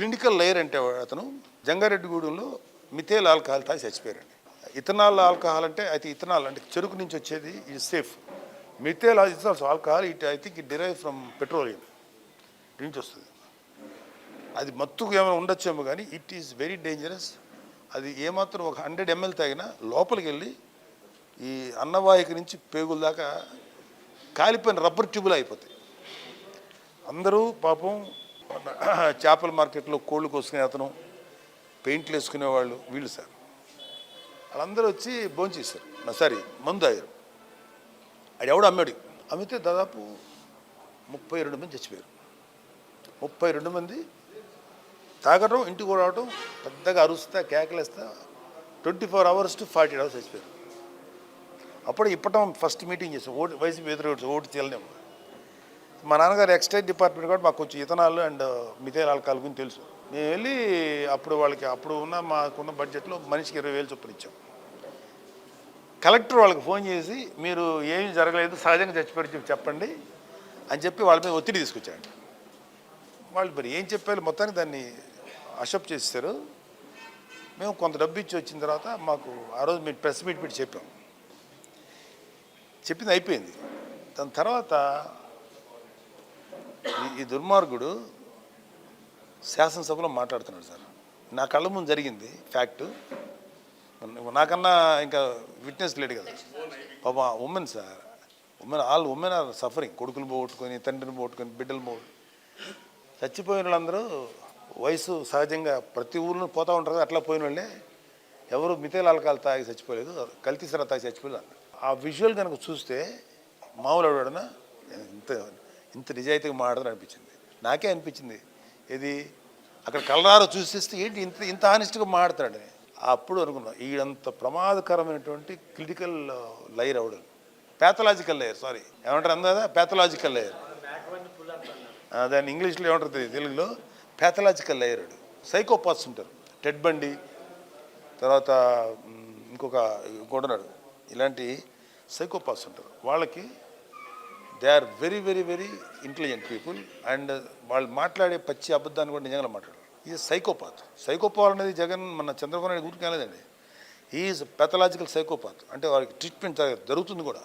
Clinical layer అంటే అతను జంగారెడ్డిగూడెంలో methyl alcohol తాగి చచ్చిపోయారండి. ఇథనాల్ ఆల్కహాల్ అంటే అయితే ఇథనాల్ అంటే చెరుకు నుంచి వచ్చేది ఇది safe. Methyl is also alcohol it I think it derive from petroleum నుంచి వస్తుంది. అది మత్తుకు ఏమైనా ఉండొచ్చేమో కానీ ఇట్ ఈస్ వెరీ డేంజరస్. అది ఏమాత్రం ఒక 100 ml తాగినా లోపలికి వెళ్ళి ఈ అన్నవాహిక నుంచి పేగుల దాకా కాలిపోయిన రబ్బర్ ట్యూబులు అయిపోతాయి. అందరూ పాపం చేపల మార్కెట్లో కోళ్ళు కోసుకునే అతను, పెయింట్లు వేసుకునేవాళ్ళు వీళ్ళు సార్, వాళ్ళందరూ వచ్చి భోంచేశారు. సారీ మందు తాగారు. అది ఎవడు అమ్మాడు. అమ్మితే దాదాపు 32 మంది చచ్చిపోయారు. 32 మంది తాగడం, ఇంటికి కూడా రావడం, పెద్దగా అరుస్తా కేకలేస్తా 24 hours to 40 hours చచ్చిపోయారు. అప్పుడు ఇప్పటం ఫస్ట్ మీటింగ్ చేసాం. వైసీపీ ఎదురు ఓటు చేయలేము. మా నాన్నగారు ఎక్సైజ్ డిపార్ట్మెంట్ కూడా మాకు కొంచెం ఇథనాల్ అండ్ మిథైల్ ఆల్కహాల్ గురించి తెలుసు. మేము వెళ్ళి అప్పుడు వాళ్ళకి అప్పుడు మాకున్న బడ్జెట్లో మనిషికి 20,000 చొప్పున ఇచ్చాం. కలెక్టర్ వాళ్ళకి ఫోన్ చేసి మీరు ఏమీ జరగలేదు, సహజంగా చచ్చిపోయి చెప్పండి అని చెప్పి వాళ్ళ మీద ఒత్తిడి తీసుకొచ్చాడు. వాళ్ళు మరి ఏం చెప్పారు, మొత్తానికి దాన్ని అసెప్ట్ చేస్తారు. మేము కొంత డబ్బు ఇచ్చి వచ్చిన తర్వాత మాకు ఆ రోజు మేము ప్రెస్ మీట్ పెట్టి చెప్పాం. చెప్పింది అయిపోయింది. దాని తర్వాత ఈ దుర్మార్గుడు శాసనసభలో మాట్లాడుతున్నాడు సార్. నా కళ్ళ ముందు జరిగింది ఫ్యాక్టు. నాకన్నా ఇంకా విట్నెస్ లేడు కదా పాప. Women sir, all women are suffering. కొడుకులు పోగొట్టుకొని, తండ్రిని పోగొట్టుకొని, బిడ్డలు చచ్చిపోయిన వాళ్ళందరూ వయసు సహజంగా ప్రతి ఊళ్ళో పోతూ ఉంటారు. అట్లా పోయిన వాళ్ళే ఎవరు మిథైల్ ఆల్కహాల్ తాగి చచ్చిపోలేదు, కల్తీ సరా తాగి చచ్చిపోలేదు. ఆ విజువల్ కనుక చూస్తే మామూలు ఎవడన్నా ఇంత నిజాయితీగా మాట్లాడదని అనిపించింది. నాకే అనిపించింది. ఇది అక్కడ కలరారు చూసేస్తే ఏంటి ఇంత ఆనెస్ట్గా మాట్లాడతాడని. అప్పుడు అనుకున్నాం ఈడంత ప్రమాదకరమైనటువంటి క్రిటికల్ లేయర్ అవడం, ప్యాథలాజికల్ లేయర్, సారీ ఏమంటారు అందదా, ప్యాథలాజికల్ లేయర్. దాన్ని ఇంగ్లీష్లో ఏమంటారు తెలియదు, తెలుగులో ప్యాథలాజికల్ లేయర్. సైకోపాత్స్ ఉంటారు. టెడ్ బండి, తర్వాత ఇంకోటి ఇలాంటి సైకోపాత్స్ ఉంటారు. వాళ్ళకి they are very very very intelligent people and వాళ్ళు మాట్లాడే పచ్చి అబద్ధాన్ని కూడా నిజంగా మాట్లాడారు. ఇది సైకోపాత్. సైకోపాత్ అనేది జగన్ మన చంద్రబాబు నాయుడు గురించి కాలేదండి. Is pathological psychopath. అంటే వారికి ట్రీట్మెంట్ జరుగుతుంది కూడా.